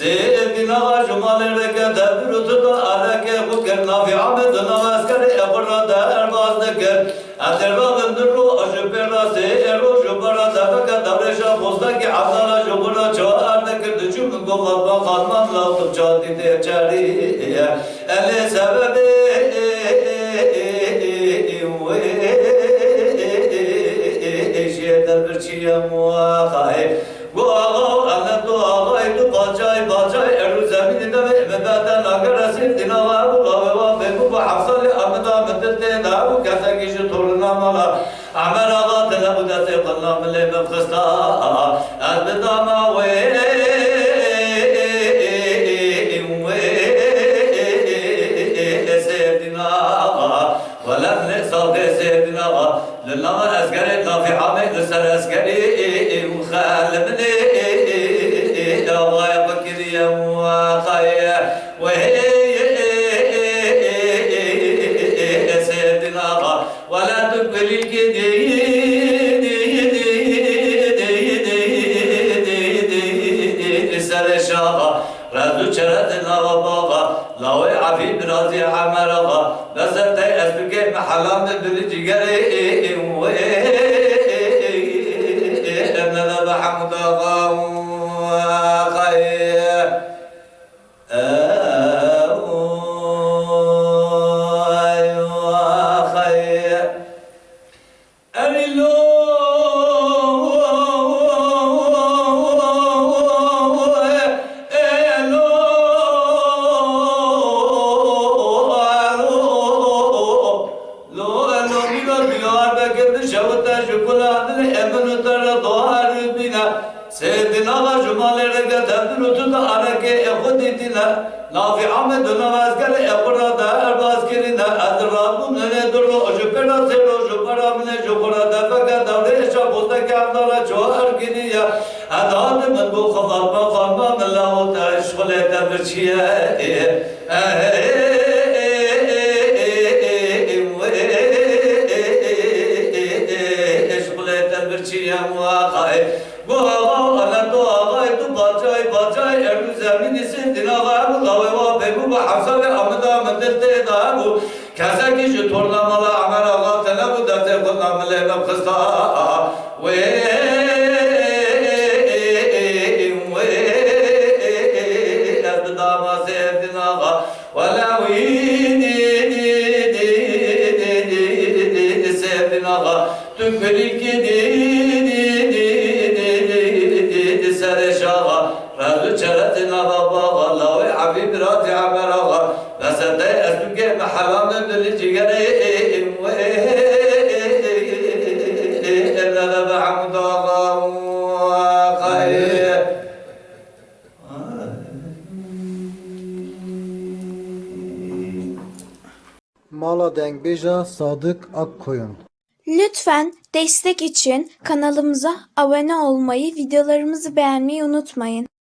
Sevdina cumalerde tebrutu da arake hukker nafi ameduna askeri ebra der bazdeker aterba benduru ajupera se ero jubara tabaka davreşa bozdaki adala jubara çoğardakir düşüm govalba kalman lavtuk çati de çari ele sebebi eşiyetler bir çiye muakay bu ağa annetu ağay tu bacay bacay eru zemini de ve mebaten agar asil dinalar bu gaveva bebu bu hafsali amda meddete da bu kata kişi toruna mala amel ağa tela bu da se qalla mele mefkhsta albedama ve ولم صوت سيدنا لله أسكري في حامي لسر أسكري وخالمني الله يفكر يا وخير وهي سيدنا ولا تقبل الكدي سر الشاغة رادو شردنا وباغا لو عفي برازي عمرغا نزلت أسبك محلام بالجيجري إن ذبح مدغا خير خير أريلو Sevdina cumalere tebrutu da arake ehuditina nafi ameduna askere ebrada erbaskerina adrabu mene duru ojupera sero jupara mene jupara da faka davre şabusta kavdara çoğar gidiya adad men bu khafatma khalma mellahu ta işgale tebirçiye işgale tebirçiye muakay bu bacay erdu zemini sevdina gabu gaveva bebu bu hafsale amda meddete dabu kasa kişi tornamala amel ağa telabu derte kullamele mefkhsta ve erdama sevdina ga vela vini sevdina ga tünkeli kedi رادو چرتنا بابا غلاوي عبيب راجع براغا بسنتي أسبك محلام دل جيجري إلا ذبح مدغا خير Mala Dengbej'a Sadık Akkoyun. Lütfen destek için kanalımıza abone olmayı, videolarımızı beğenmeyi unutmayın.